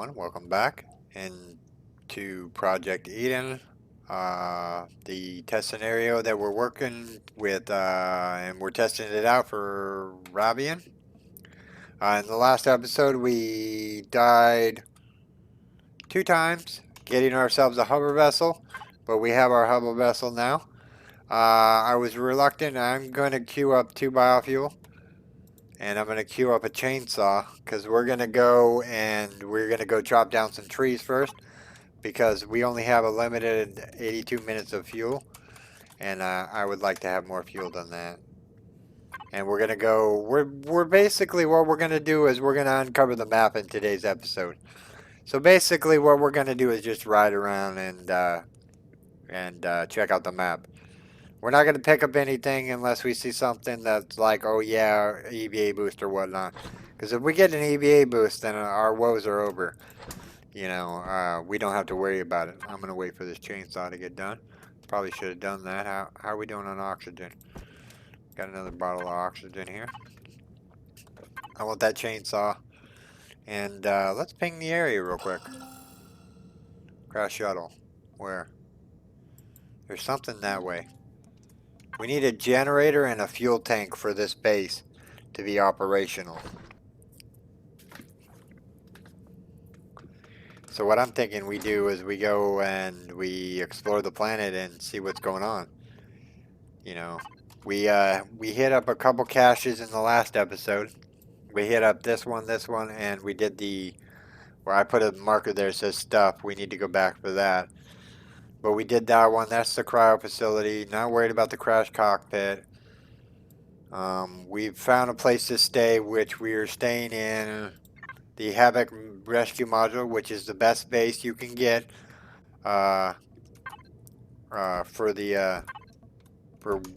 everyone, welcome back to Project Eden, the test scenario that we're working with, and we're testing it out for Rabian. In the last episode, we died 2 times, getting ourselves a hover vessel, but we have our hover vessel now. I was reluctant. I'm going to queue up 2 biofuel. And I'm going to queue up a chainsaw because we're going to go chop down some trees first because we only have a limited 82 minutes of fuel. And I would like to have more fuel than that. And we're going to go, we're basically, what we're going to do is we're going to uncover the map in today's episode. So basically what we're going to do is just ride around and check out the map. We're not going to pick up anything unless we see something that's like, oh yeah, EVA boost or whatnot. Because if we get an EVA boost, then our woes are over. You know, we don't have to worry about it. I'm going to wait for this chainsaw to get done. Probably should have done that. How are we doing on oxygen? Got another bottle of oxygen here. I want that chainsaw. And let's ping the area real quick. Crash shuttle. Where? There's something that way. We need a generator and a fuel tank for this base to be operational. So what I'm thinking we do is we go and we explore the planet and see what's going on. You know, we hit up a couple caches in the last episode. We hit up this one, and we did where I put a marker there that says stuff. We need to go back for that. But we did that one. That's the cryo facility. Not worried about the crash cockpit. We've found a place to stay, which we are staying in the Havoc Rescue Module, which is the best base you can get for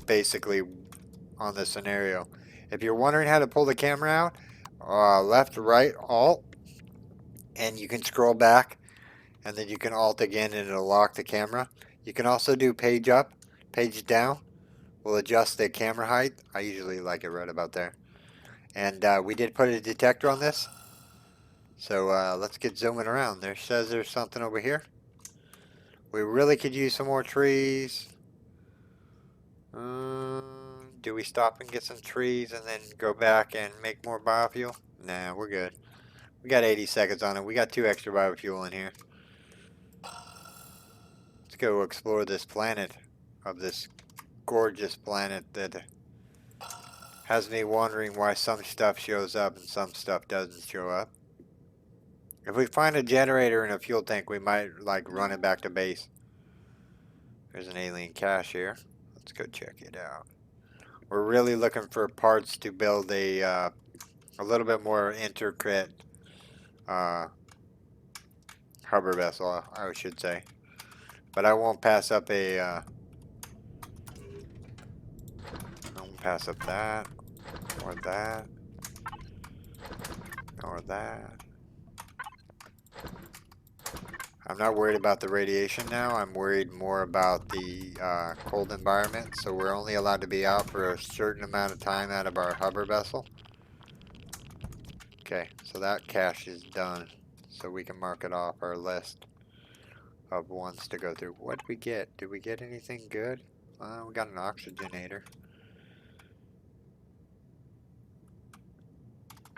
basically on this scenario. If you're wondering how to pull the camera out, left, right, alt, and you can scroll back, and then you can alt again, and it'll lock the camera. You can also do page up, page down. We'll adjust the camera height. I usually like it right about there. And we did put a detector on this. So let's get zooming around. There says there's something over here. We really could use some more trees. Do we stop and get some trees and then go back and make more biofuel? Nah, we're good. We got 80 seconds on it. We got 2 extra biofuel in here. Let's go explore this planet of this gorgeous planet that has me wondering why some stuff shows up and some stuff doesn't show up. If we find a generator and a fuel tank, we might like run it back to base. There's an alien cache here. Let's go check it out. We're really looking for parts to build a little bit more intricate hover vessel, I should say. But I won't pass up I won't pass up that, or that, or that. I'm not worried about the radiation now. I'm worried more about the cold environment. So we're only allowed to be out for a certain amount of time out of our hover vessel. Okay, so that cache is done. So we can mark it off our list of ones to go through. What did we get? Did we get anything good? We got an oxygenator.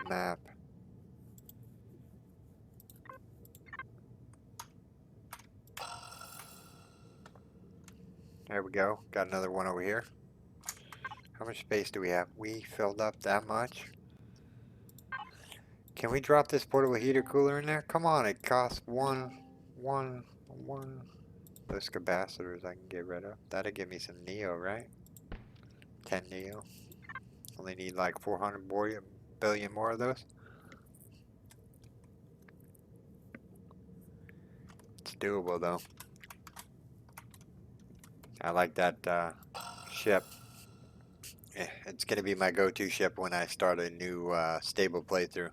Map. There we go. Got another one over here. How much space do we have? We filled up that much. Can we drop this portable heater cooler in there? Come on, it costs one. Those capacitors I can get rid of. That'll give me some Neo, right? 10 Neo. Only need like 400 billion more of those. It's doable though. I like that ship. It's going to be my go-to ship when I start a new stable playthrough.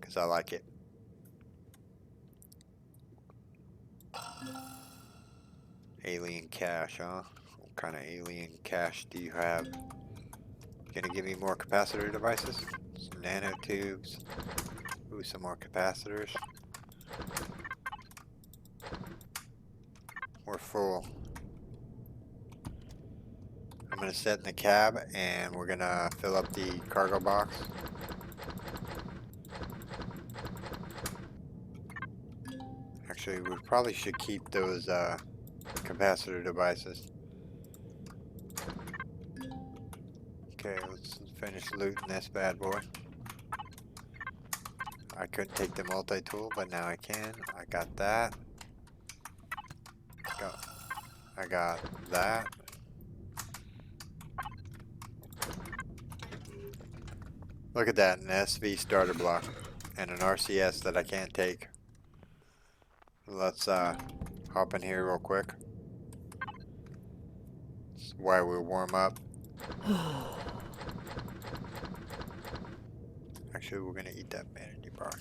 Because I like it. Alien cache, huh? What kind of alien cache do you have? Gonna give me more capacitor devices? Some nanotubes. Ooh, some more capacitors. We're full. I'm gonna sit in the cab and we're gonna fill up the cargo box. Actually, we probably should keep those capacitor devices. Okay, let's finish looting this bad boy. I couldn't take the multi-tool, but now I can. I got that. I got that. Look at that, an SV starter block and an RCS that I can't take. Let's hop in here real quick. That's why we warm up. Actually, we're gonna eat that vanity bar.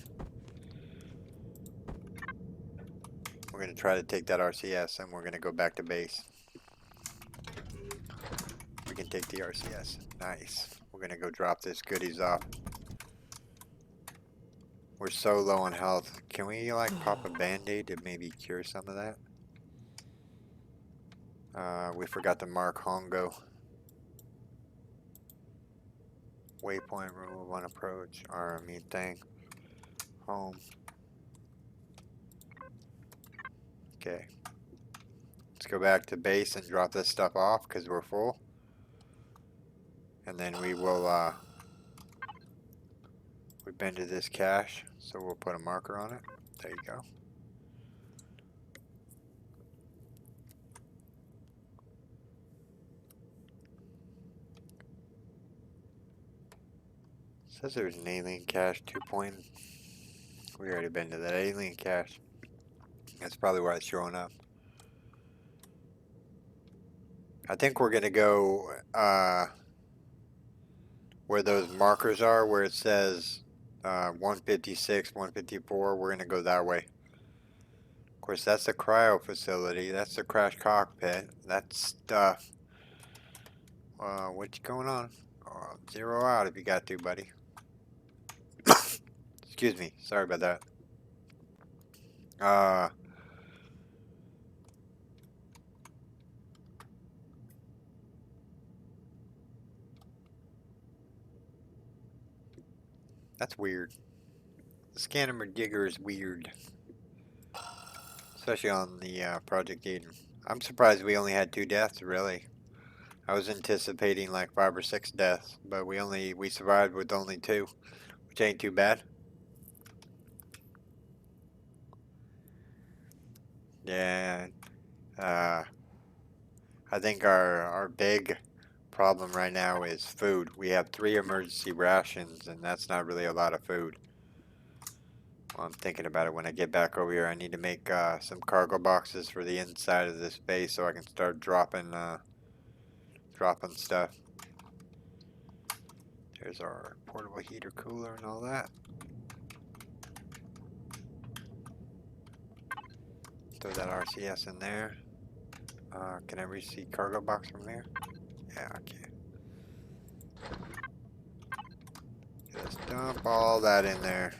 We're gonna try to take that RCS and we're gonna go back to base. We can take the RCS. Nice. We're gonna go drop this goodies off. We're so low on health. Can we like pop a band-aid to maybe cure some of that? We forgot to mark Hongo. Waypoint, remove on approach, RME thing. Home. Okay. Let's go back to base and drop this stuff off because we're full. And then we will, we've been to this cache, so we'll put a marker on it. There you go. Says there's an alien cache 2 point. We already been to that alien cache. That's probably why it's showing up. I think we're gonna go where those markers are, where it says 156, 154. We're gonna go that way. Of course, that's the cryo facility. That's the crash cockpit. That's stuff. What's going on? Zero out if you got to, buddy. Excuse me. Sorry about that. That's weird. The scanner digger is weird. Especially on the Project Eden. I'm surprised we only had 2 deaths, really. I was anticipating like 5 or 6 deaths, but we survived with only 2, which ain't too bad. Yeah, I think our big problem right now is food. We have 3 emergency rations, and that's not really a lot of food. Well, I'm thinking about it when I get back over here. I need to make some cargo boxes for the inside of this base so I can start dropping stuff. There's our portable heater cooler and all that. Throw that RCS in there. Can I reach the cargo box from there? Yeah, I can. Just dump all that in there.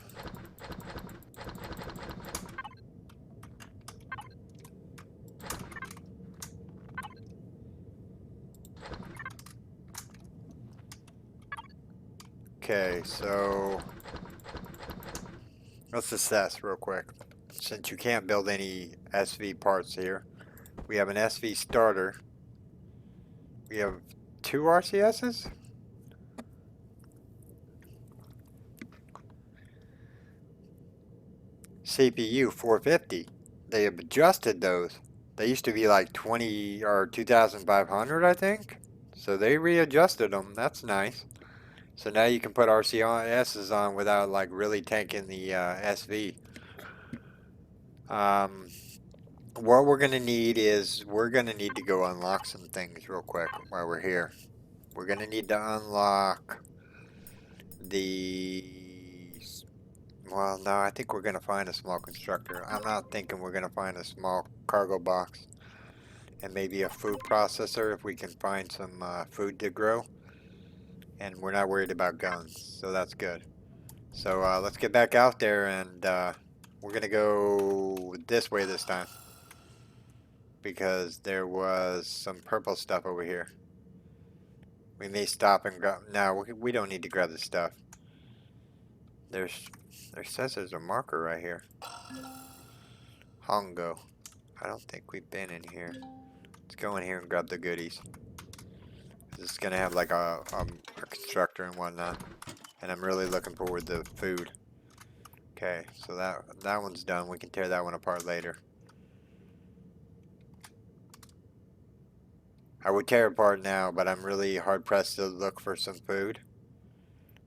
Okay, so let's assess real quick. Since you can't build any SV parts here, we have an SV starter. We have 2 RCSs? CPU 450. They have adjusted those. They used to be like 20 or 2,500, I think. So they readjusted them. That's nice. So now you can put RCSs on without like really tanking the SV. What we're gonna need is we're gonna need to go unlock some things real quick while we're here. We're gonna need to unlock the. Well, no, I think we're gonna find a small constructor. I'm not thinking we're gonna find a small cargo box and maybe a food processor if we can find some food to grow. And we're not worried about guns, so that's good. So let's get back out there and We're gonna go this way this time. Because there was some purple stuff over here. We may stop and grab. No, we don't need to grab the stuff. There says there's a marker right here. Hongo. I don't think we've been in here. Let's go in here and grab the goodies. This is gonna have like a constructor and whatnot. And I'm really looking forward to food. Okay, so that one's done. We can tear that one apart later. I would tear it apart now, but I'm really hard pressed to look for some food.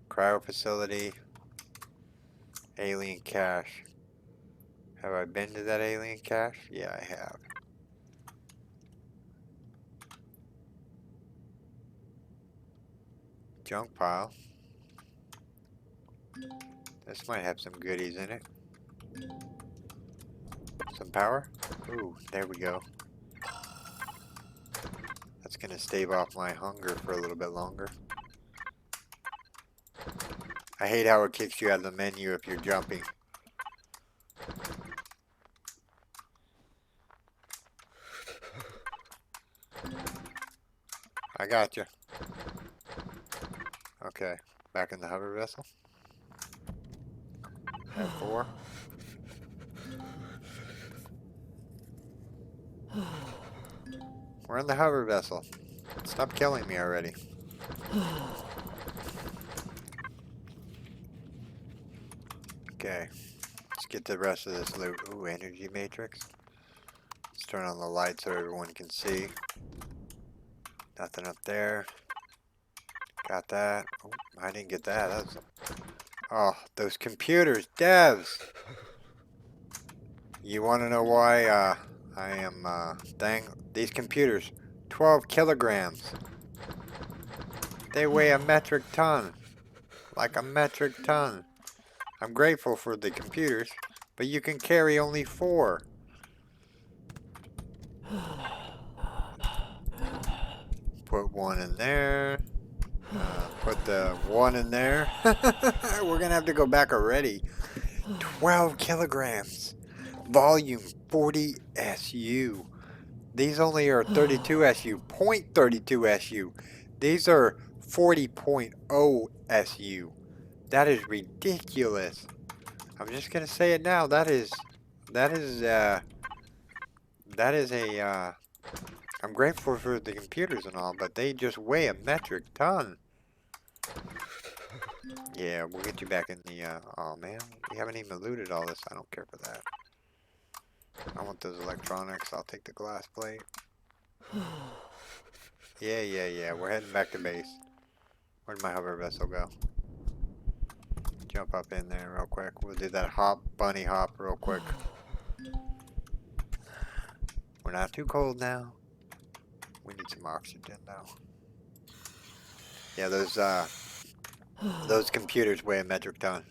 Cryo facility. Alien cache. Have I been to that alien cache? Yeah, I have. Junk pile. This might have some goodies in it. Some power? Ooh, there we go. That's gonna stave off my hunger for a little bit longer. I hate how it kicks you out of the menu if you're jumping. I got you. Okay, back in the hover vessel. F4. We're in the hover vessel. Stop killing me already. Okay, let's get the rest of this loot. Ooh, energy matrix. Let's turn on the light so everyone can see. Nothing up there. Got that. Oh, I didn't get that. That's oh, those computers, devs. You want to know why I am dang these computers, 12 kilograms. They weigh a metric ton. Like a metric ton. I'm grateful for the computers, but you can carry only 4. Put one in there. Put the one in there. We're gonna have to go back already. 12 kilograms. Volume 40 SU. These only are 32 SU. 0.32 SU. These are 40.0 SU. That is ridiculous. I'm just gonna say it now. That is a I'm grateful for the computers and all, but they just weigh a metric ton. Yeah, we'll get you back in the oh man, we haven't even looted all this. I don't care for that. I want those electronics. I'll take the glass plate. Yeah. We're heading back to base. Where'd my hover vessel go? Jump up in there real quick. We'll do that bunny hop real quick. We're not too cold now. We need some oxygen though. Yeah, those computers weigh a metric ton.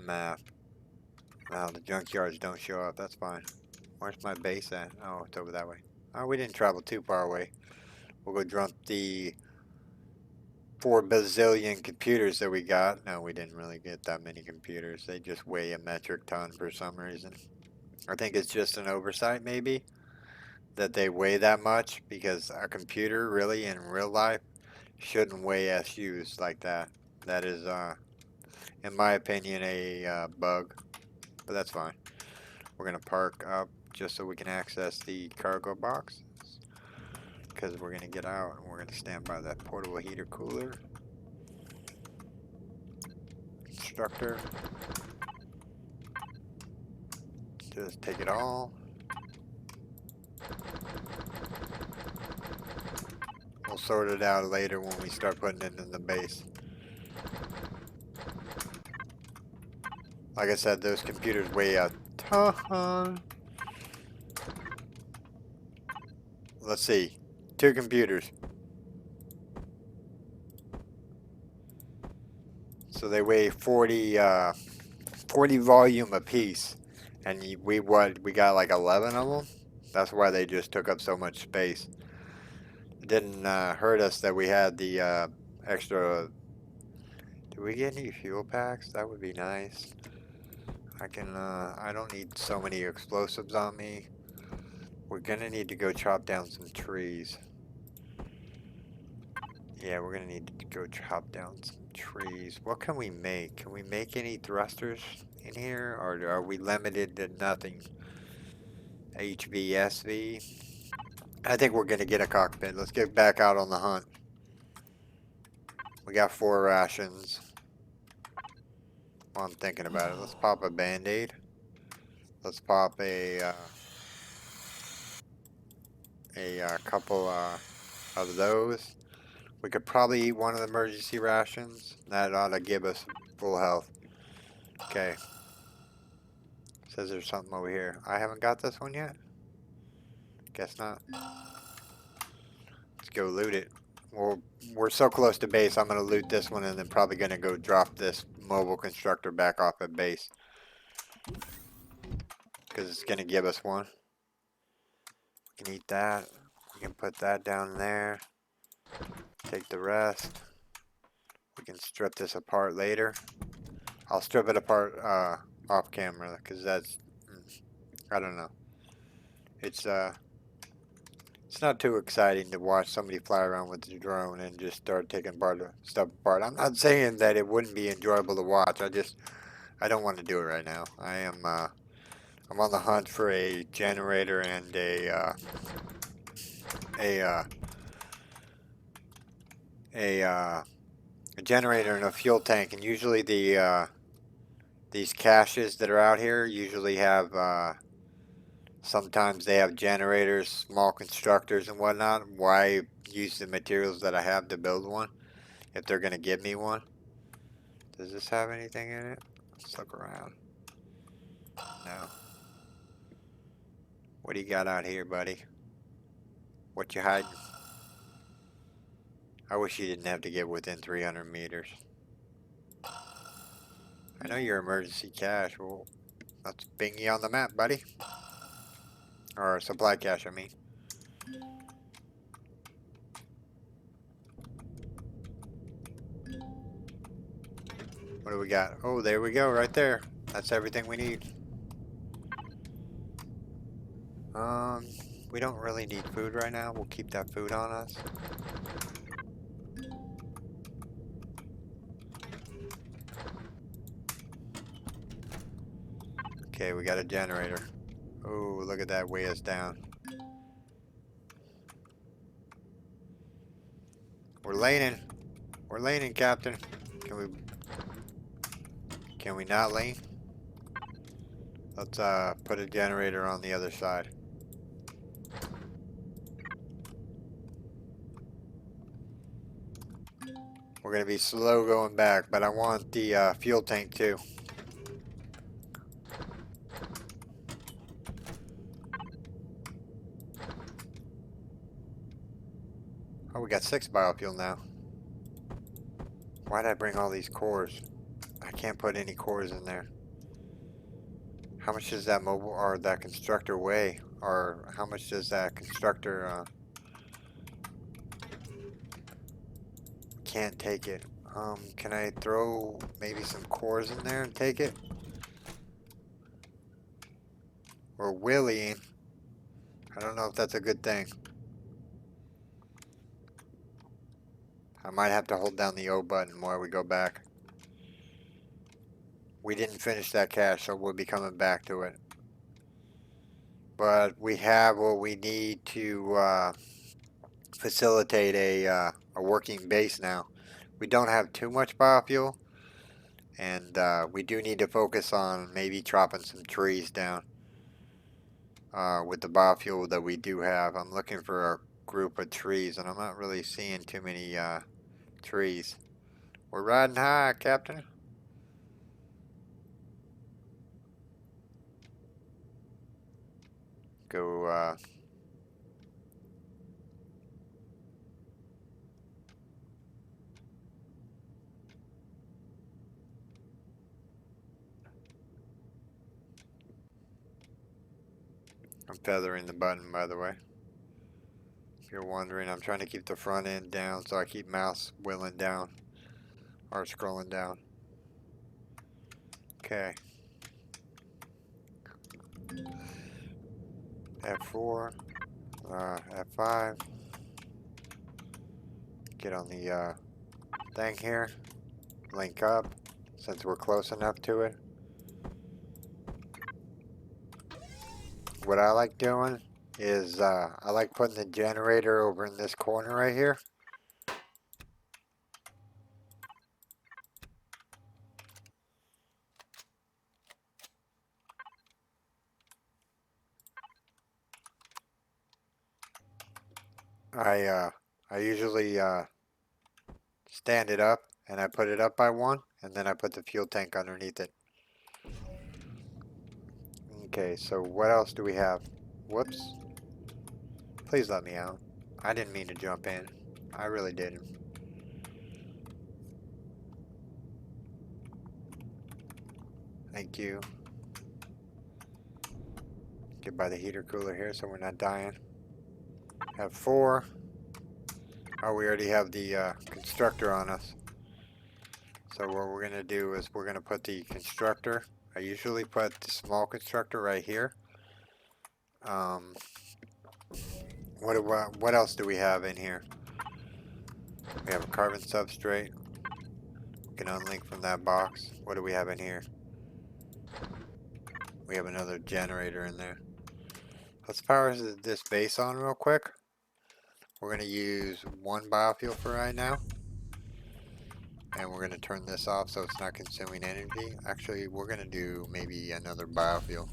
Map. Wow, the junkyards don't show up. That's fine. Where's my base at? Oh, it's over that way. Oh, we didn't travel too far away. We'll go dump the 4 bazillion computers that we got. No, we didn't really get that many computers. They just weigh a metric ton for some reason. I think it's just an oversight, maybe, that they weigh that much, because a computer really in real life shouldn't weigh SUs like that. That is, in my opinion, a bug, but that's fine. We're gonna park up just so we can access the cargo box, because we're gonna get out and we're gonna stand by that portable heater cooler. Constructor. Just take it all. We'll sort it out later when we start putting it in the base. Like I said, those computers weigh a ton. Let's see. 2 computers. So they weigh 40 volume a piece. And we got like 11 of them? That's why they just took up so much space. It didn't hurt us that we had the extra Do we get any fuel packs? That would be nice. I don't need so many explosives on me. We're gonna need to go chop down some trees. Yeah, we're gonna need to go chop down some trees. What can we make? Can we make any thrusters in here? Or are we limited to nothing? HVSV? I think we're gonna get a cockpit. Let's get back out on the hunt. We got 4 rations. While I'm thinking about it, let's pop a band-aid. Let's pop a couple of those. We could probably eat one of the emergency rations. That ought to give us full health. Okay. Says there's something over here. I haven't got this one yet. Guess not. Let's go loot it. Well, we're so close to base, I'm going to loot this one and then probably going to go drop this mobile constructor back off at base. Because it's going to give us one. We can eat that. We can put that down there. Take the rest. We can strip this apart later. I'll strip it apart off camera because that's, I don't know. It's not too exciting to watch somebody fly around with the drone and just start taking stuff apart. I'm not saying that it wouldn't be enjoyable to watch. I don't want to do it right now. I'm on the hunt for a generator and a generator and a fuel tank, and usually these caches that are out here usually have sometimes they have generators, small constructors and whatnot. Why use the materials that I have to build one if they're gonna give me one? Does this have anything in it? Let's look around. No. What do you got out here, buddy? What you hiding? I wish you didn't have to get within 300 meters. I know you're emergency cache. Well, let's bing you on the map, buddy. Or supply cache, I mean. What do we got? Oh, there we go, right there. That's everything we need. We don't really need food right now. We'll keep that food on us. Okay, we got a generator. Oh, look at that, weigh us down. We're laning. We're laning, Captain. Can we not lane? Let's put a generator on the other side. We're gonna be slow going back, but I want the fuel tank too. Oh, we got 6 biofuel now. Why'd I bring all these cores? I can't put any cores in there. How much does that mobile or that constructor weigh? Or how much does that constructor can't take it? Can I throw maybe some cores in there and take it? Or wheeling? I don't know if that's a good thing. I might have to hold down the O button while we go back. We didn't finish that cache, so we'll be coming back to it. But we have what we need to facilitate a working base now. We don't have too much biofuel, and we do need to focus on maybe chopping some trees down with the biofuel that we do have. I'm looking for a group of trees, and I'm not really seeing too many trees. We're riding high, Captain. Go I'm feathering the button, by the way. If you're wondering, I'm trying to keep the front end down, so I keep mouse wheeling down Or scrolling down. Okay. F4. F5. Get on the thing here. Link up. Since we're close enough to it. What I like doing is I like putting the generator over in this corner right here. I usually stand it up and I put it up by one and then I put the fuel tank underneath it. Okay, so what else do we have? Whoops. Please let me out. I didn't mean to jump in. I really didn't. Thank you. Get by the heater cooler here so we're not dying. Have 4. Oh, we already have the constructor on us. So what we're going to do is we're going to put the constructor. I usually put the small constructor right here. What else do we have in here? We have a carbon substrate. We can unlink from that box. What do we have in here? We have another generator in there. Let's power this base on real quick. We're going to use 1 biofuel for right now. And we're going to turn this off so it's not consuming energy. Actually, we're going to do maybe another biofuel.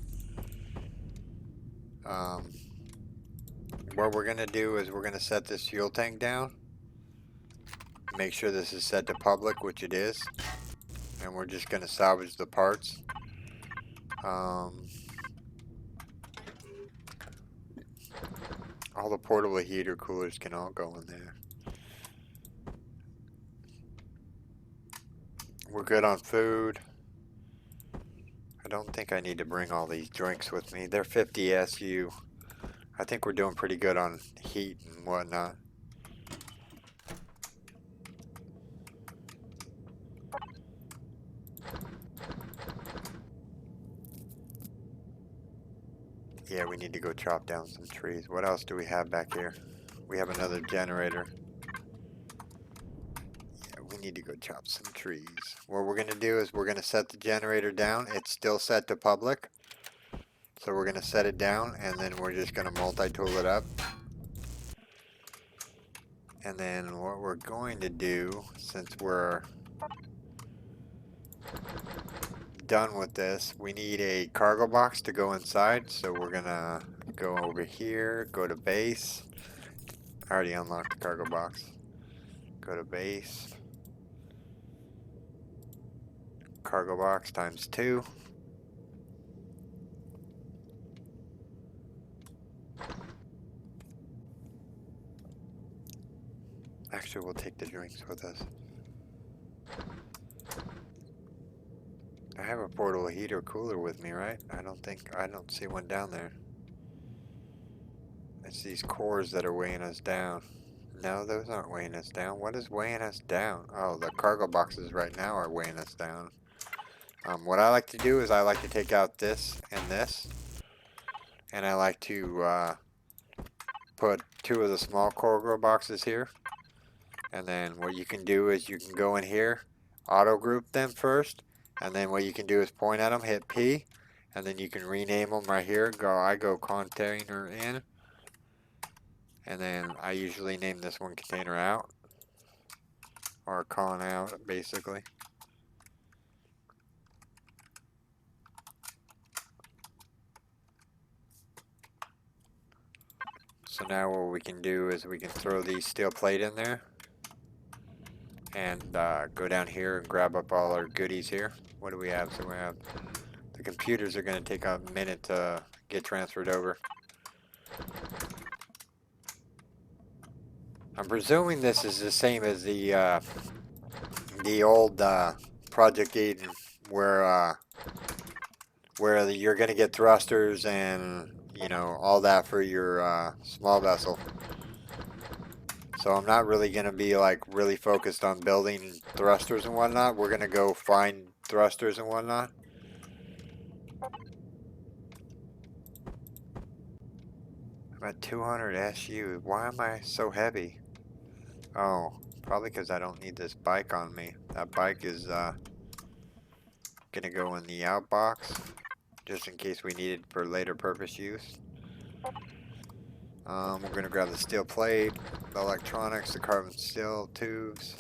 What we're going to do is we're going to set this fuel tank down. Make sure this is set to public, which it is. And we're just going to salvage the parts. All the portable heater coolers can all go in there. We're good on food. I don't think I need to bring all these drinks with me. They're 50 SU. I think we're doing pretty good on heat and whatnot. Yeah, we need to go chop down some trees. What else do we have back here? We have another generator. Yeah, we need to go chop some trees. What we're going to do is we're going to set the generator down. It's still set to public. So we're going to set it down and then we're just going to multi-tool it up. And then what we're going to do, since we're done with this, we need a cargo box to go inside. So we're going to go over here, go to base. I already unlocked the cargo box. Go to base. Cargo box times 2. Actually, we'll take the drinks with us. I have a portable heater cooler with me, right? I don't see one down there. It's these cores that are weighing us down. No, those aren't weighing us down. What is weighing us down? Oh, the cargo boxes right now are weighing us down. What I like to do is I like to take out this and this. And I like to put 2 of the small cargo boxes here. And then what you can do is you can go in here, auto group them first. And then what you can do is point at them, hit P. And then you can rename them right here. I go container in. And then I usually name this one container out. Or con out, basically. So now what we can do is we can throw the steel plate in there. And go down here and grab up all our goodies here. What do we have? So we have... The computers are going to take a minute to get transferred over. I'm presuming this is the same as the old Project Eden, where you're going to get thrusters and all that for your small vessel. So I'm not really going to be like really focused on building thrusters and whatnot. We're going to go find thrusters and whatnot. I'm at 200 SU. Why am I so heavy? Oh, probably because I don't need this bike on me. That bike is going to go in the outbox, just in case we need it for later purpose use. We're going to grab the steel plate, the electronics, the carbon steel tubes.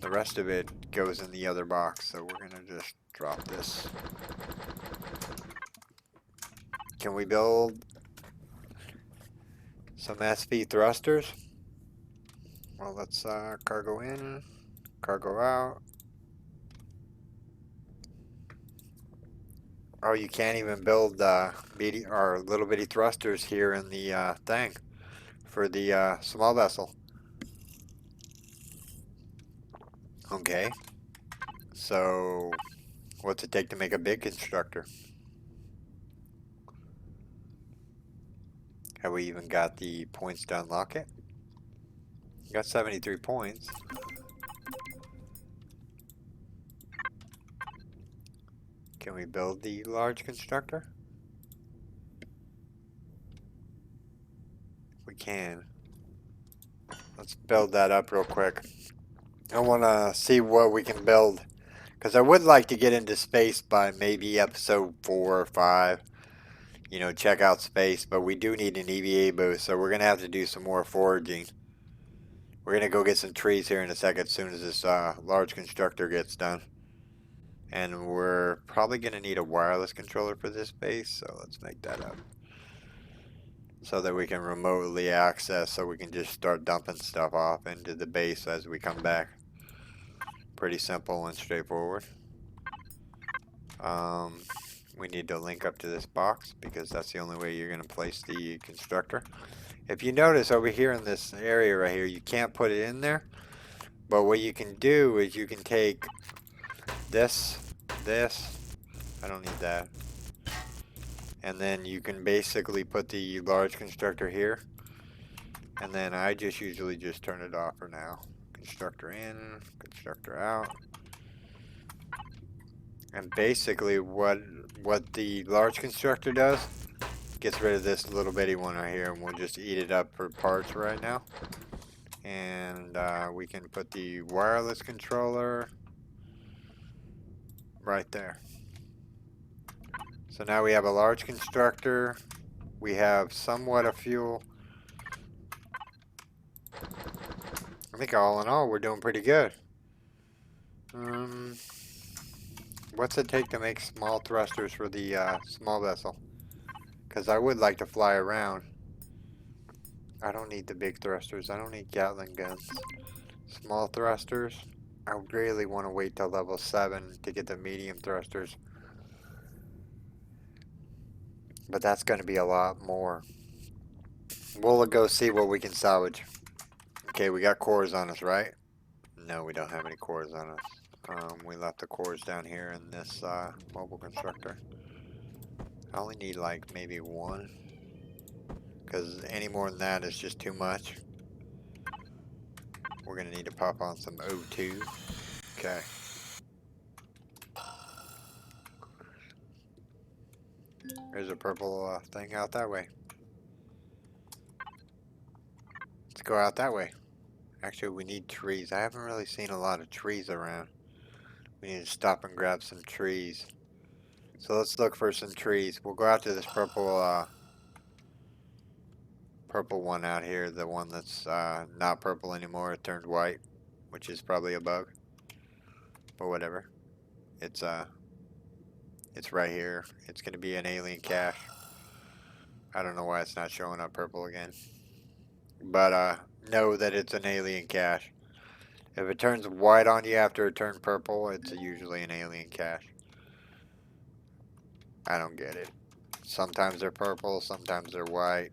The rest of it goes in the other box, so we're going to just drop this. Can we build some SV thrusters? Well, let's cargo in, cargo out. Oh, you can't even build little bitty thrusters here in the thing for the small vessel. Okay. So, what's it take to make a big constructor? Have we even got the points to unlock it? Got 73 points. Can we build the large constructor? We can. Let's build that up real quick. I want to see what we can build. Because I would like to get into space by maybe episode 4 or 5. You know, check out space. But we do need an EVA boost. So we're going to have to do some more foraging. We're going to go get some trees here in a second as soon as this large constructor gets done. And we're probably going to need a wireless controller for this base. So let's make that up. So that we can remotely access, so we can just start dumping stuff off into the base as we come back. Pretty simple and straightforward. We need to link up to this box because that's the only way you're going to place the constructor. If you notice over here in this area right here, you can't put it in there. But what you can do is you can take this, I don't need that. And then you can basically put the large constructor here. And then I just usually just turn it off for now. Constructor in, constructor out. And basically what the large constructor does, gets rid of this little bitty one right here, and we'll just eat it up for parts right now. And we can put the wireless controller right there. So now we have a large constructor. We have somewhat of fuel. I think all in all, we're doing pretty good. What's it take to make small thrusters for the small vessel? Because I would like to fly around. I don't need the big thrusters. I don't need Gatling guns. Small thrusters. I really want to wait till level 7 to get the medium thrusters. But that's going to be a lot more. We'll go see what we can salvage. Okay, we got cores on us, right? No, we don't have any cores on us. We left the cores down here in this mobile constructor. I only need like maybe 1. Because any more than that is just too much. We're going to need to pop on some O2. Okay. There's a purple thing out that way. Let's go out that way. Actually, we need trees. I haven't really seen a lot of trees around. We need to stop and grab some trees. So let's look for some trees. We'll go out to this purple one out here. The one that's not purple anymore. It turned white, which is probably a bug. But whatever. It's right here. It's going to be an alien cache. I don't know why it's not showing up purple again. But know that it's an alien cache. If it turns white on you after it turned purple, it's usually an alien cache. I don't get it. Sometimes they're purple, sometimes they're white.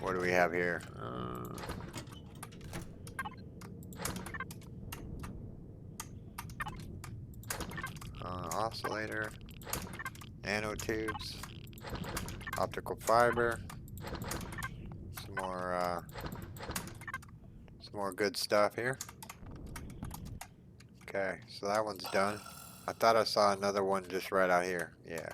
What do we have here? Oscillator. Nanotubes. Optical fiber. Some more good stuff here. Okay, so that one's done. I thought I saw another one just right out here. Yeah.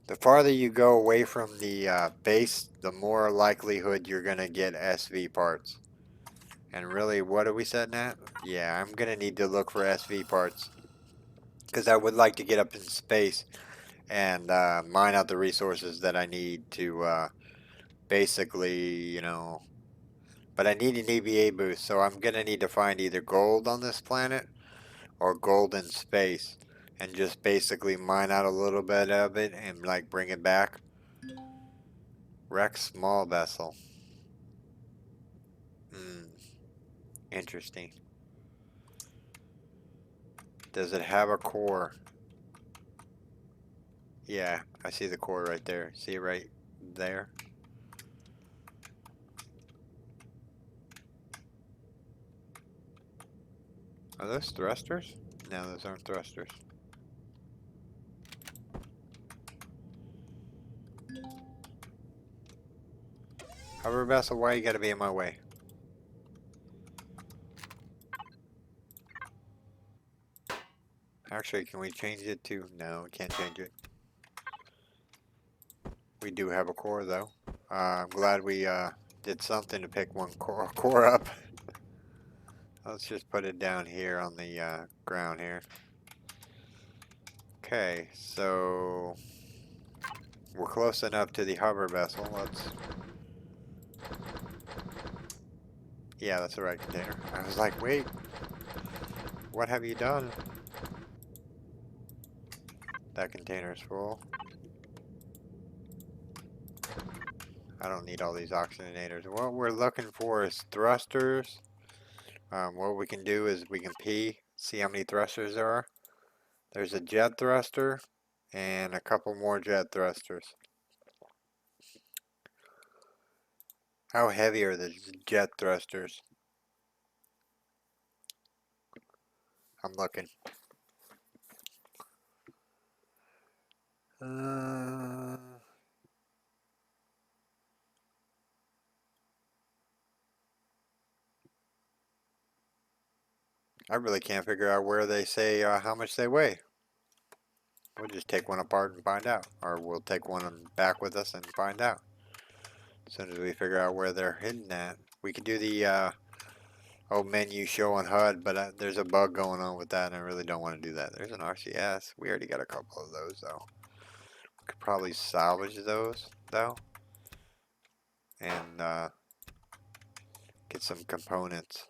The farther you go away from the base, the more likelihood you're going to get SV parts. And really, what are we setting at? Yeah, I'm going to need to look for SV parts. Because I would like to get up in space and mine out the resources that I need to basically, you know... But I need an EVA boost, so I'm going to need to find either gold on this planet or gold in space. And just basically mine out a little bit of it and like bring it back. Wreck small vessel. Interesting. Does it have a core? Yeah, I see the core right there. See it right there? Are those thrusters? No, those aren't thrusters. Hover vessel, why you gotta be in my way? Actually, can we change it to... No, we can't change it. We do have a core, though. I'm glad we did something to pick one core up. Let's just put it down here on the ground here. Okay, so... We're close enough to the hover vessel. Let's... Yeah, that's the right container. I was like, wait. What have you done? That container's full. I don't need all these oxygenators. What we're looking for is thrusters. What we can do is we can see how many thrusters there are. There's a jet thruster and a couple more jet thrusters. How heavy are the jet thrusters? I'm looking. I really can't figure out where they say how much they weigh. We'll just take one apart and find out. Or we'll take one back with us and find out. As soon as we figure out where they're hidden at. We could do the menu show on HUD, but there's a bug going on with that and I really don't want to do that. There's an RCS. We already got a couple of those though. We could probably salvage those though. And get some components.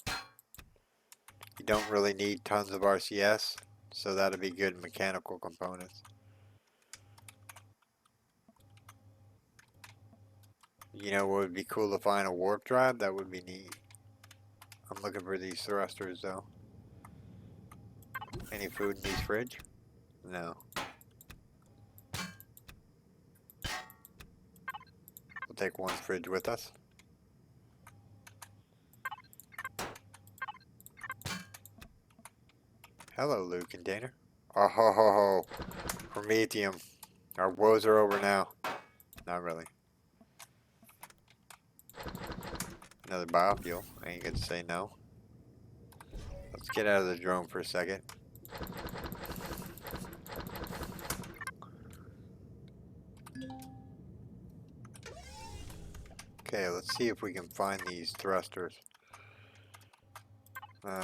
You don't really need tons of RCS, so that'll be good mechanical components. You know what would be cool to find? A warp drive? That would be neat. I'm looking for these thrusters though. Any food in these fridge? No. We'll take one fridge with us. Hello, loot container. Oh ho ho ho. Promethium. Our woes are over now. Not really. Another biofuel. I ain't gonna say no. Let's get out of the drone for a second. Okay, let's see if we can find these thrusters.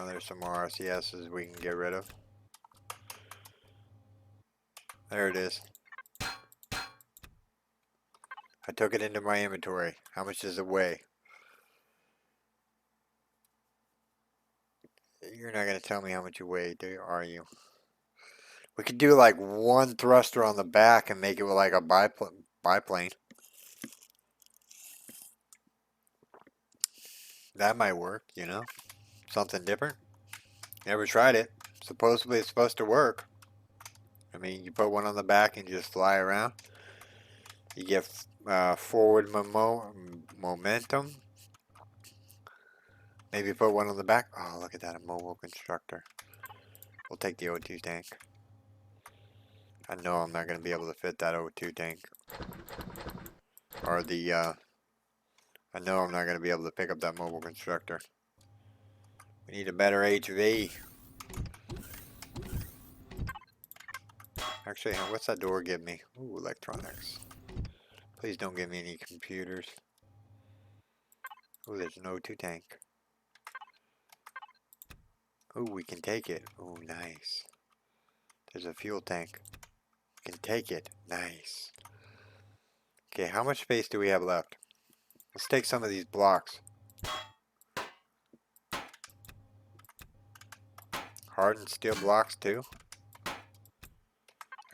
There's some more RCSs we can get rid of. There it is. I took it into my inventory. How much does it weigh? You're not going to tell me how much you weigh, are you? We could do like one thruster on the back and make it like a biplane. That might work, you know? Something different. Never tried it. Supposedly it's supposed to work. I mean, you put one on the back and just fly around. You get forward momentum. Maybe put one on the back. Oh, look at that, a mobile constructor. We'll take the O2 tank. I know I'm not going to be able to fit that O2 tank. Or the, I know I'm not going to be able to pick up that mobile constructor. We need a better HV. Actually, what's that door give me? Ooh, electronics. Please don't give me any computers. Ooh, there's an O2 tank. Ooh, we can take it. Ooh, nice. There's a fuel tank. We can take it. Nice. Okay, how much space do we have left? Let's take some of these blocks. Hardened steel blocks too?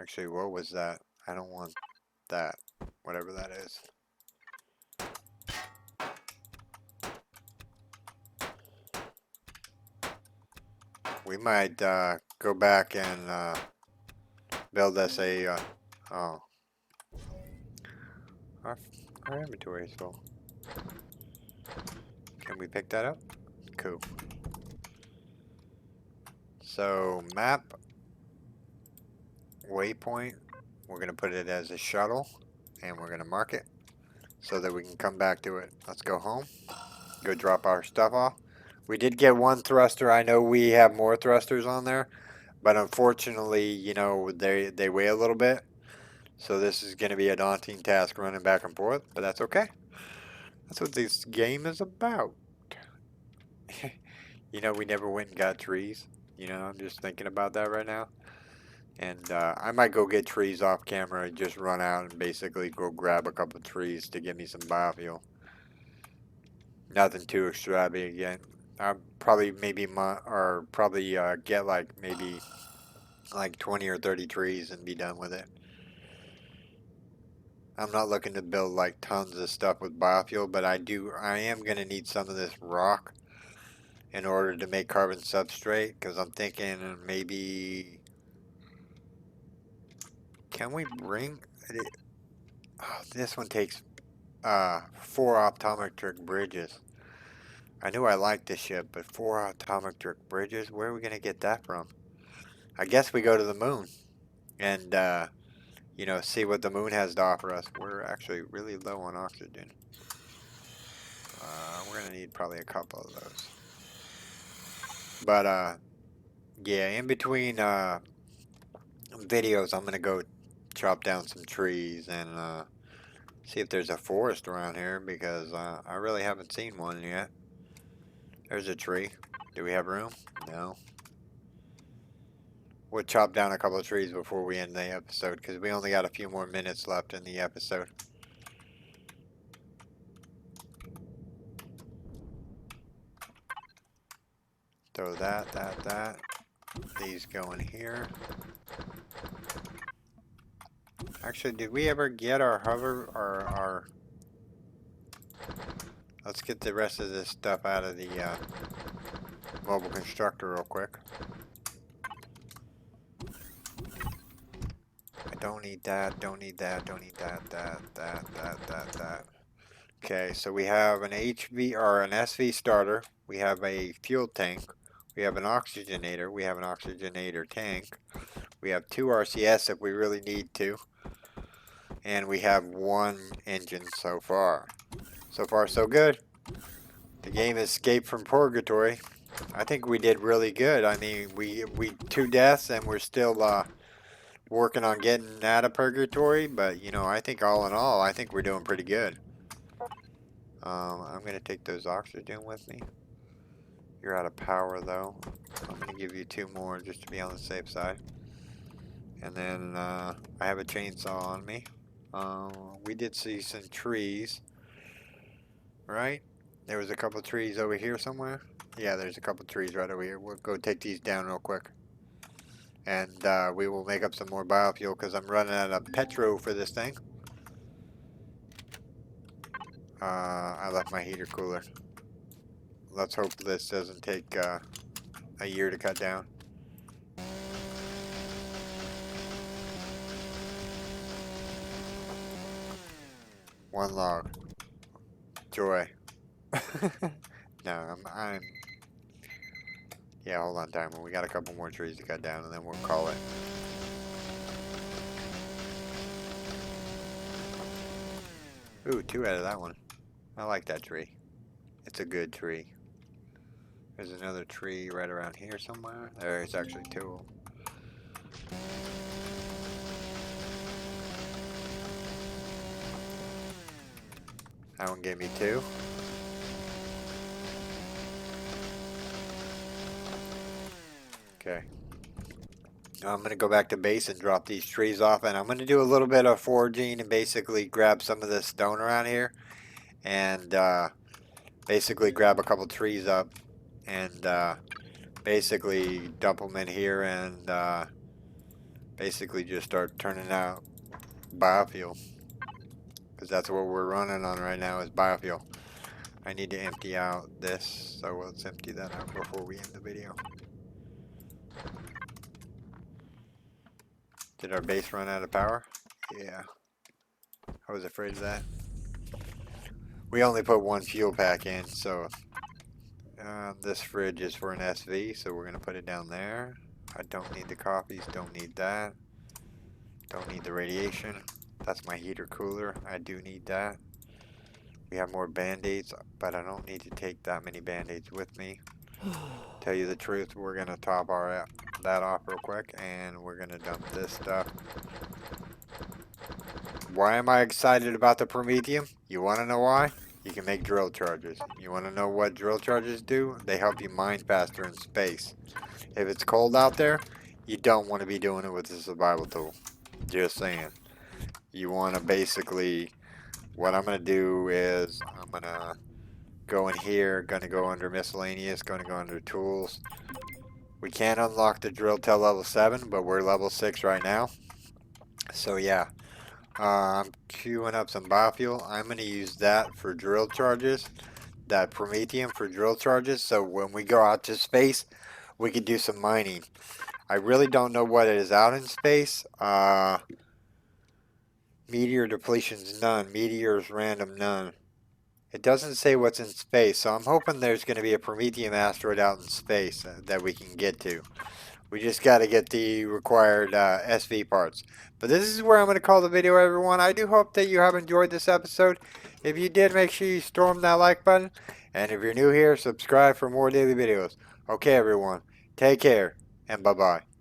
Actually, what was that? I don't want that. Whatever that is. We might go back and build us a... oh. Our inventory is full. Can we pick that up? Cool. So, map. Waypoint. We're going to put it as a shuttle. And we're going to mark it. So that we can come back to it. Let's go home. Go drop our stuff off. We did get one thruster. I know we have more thrusters on there. But unfortunately, you know, they weigh a little bit. So this is going to be a daunting task running back and forth. But that's okay. That's what this game is about. You know, we never went and got trees. You know, I'm just thinking about that right now. And I might go get trees off camera and just run out and basically go grab a couple of trees to give me some biofuel. Nothing too extravagant. I'll probably get like maybe like 20 or 30 trees and be done with it. I'm not looking to build like tons of stuff with biofuel, but I am going to need some of this rock in order to make carbon substrate, because I'm thinking maybe, can we bring it? Oh, this one takes 4 optometric bridges. I knew I liked this ship, but 4 optometric bridges, where are we going to get that from? I guess we go to the moon and you know, see what the moon has to offer us. We're actually really low on oxygen. We're going to need probably a couple of those. But yeah, in between videos, I'm going to go chop down some trees and see if there's a forest around here, because I really haven't seen one yet. There's a tree. Do we have room? No. We'll chop down a couple of trees before we end the episode, because we only got a few more minutes left in the episode. Throw that. These go in here. Actually, did we ever get our hover or our... Let's get the rest of this stuff out of the mobile constructor real quick. I don't need that, don't need that. Okay, so we have an HV or an SV starter. We have a fuel tank. We have an oxygenator. We have an oxygenator tank. We have 2 RCS if we really need to. And we have 1 engine so far. So far, so good. The game escaped from purgatory. I think we did really good. I mean, we 2 deaths and we're still working on getting out of purgatory. But, you know, I think all in all, I think we're doing pretty good. I'm going to take those oxygen with me. You're out of power, though. I'm going to give you 2 more just to be on the safe side. And then I have a chainsaw on me. We did see some trees. Right? There was a couple of trees over here somewhere. Yeah, there's a couple of trees right over here. We'll go take these down real quick. And we will make up some more biofuel, because I'm running out of petro for this thing. I left my heater cooler. Let's hope this doesn't take a year to cut down. One log. Joy. No, I'm... Yeah, hold on, timer. We got a couple more trees to cut down, and then we'll call it. Ooh, 2 out of that one. I like that tree. It's a good tree. There's another tree right around here somewhere. There's actually 2. That one gave me 2. Okay. Now I'm going to go back to base and drop these trees off, and I'm going to do a little bit of foraging and basically grab some of this stone around here and basically grab a couple trees up and basically dump them in here and basically just start turning out biofuel, because that's what we're running on right now is biofuel. I need to empty out this, so let's empty that out before we end the video. Did our base run out of power? Yeah. I was afraid of that. We only put 1 fuel pack in, so this fridge is for an SV, so we're going to put it down there. I don't need the coffees, don't need that. Don't need the radiation. That's my heater cooler. I do need that. We have more band-aids, but I don't need to take that many band-aids with me. Tell you the truth, we're going to top that off real quick, and we're going to dump this stuff. Why am I excited about the Promethium? You want to know why? You can make drill charges. You want to know what drill charges do? They help you mine faster in space. If it's cold out there, you don't want to be doing it with a survival tool. Just saying. You want to basically, what I'm going to do is, I'm going to go in here, going to go under miscellaneous, going to go under tools. We can't unlock the drill till level 7, but we're level 6 right now. So yeah. I'm queuing up some biofuel. I'm going to use that for drill charges. That Promethium for drill charges. So when we go out to space, we can do some mining. I really don't know what it is out in space. Meteor depletion's none. Meteors random none. It doesn't say what's in space. So I'm hoping there's going to be a Promethium asteroid out in space that we can get to. We just got to get the required SV parts. But this is where I'm going to call the video, everyone. I do hope that you have enjoyed this episode. If you did, make sure you storm that like button. And if you're new here, subscribe for more daily videos. Okay, everyone. Take care, and bye-bye.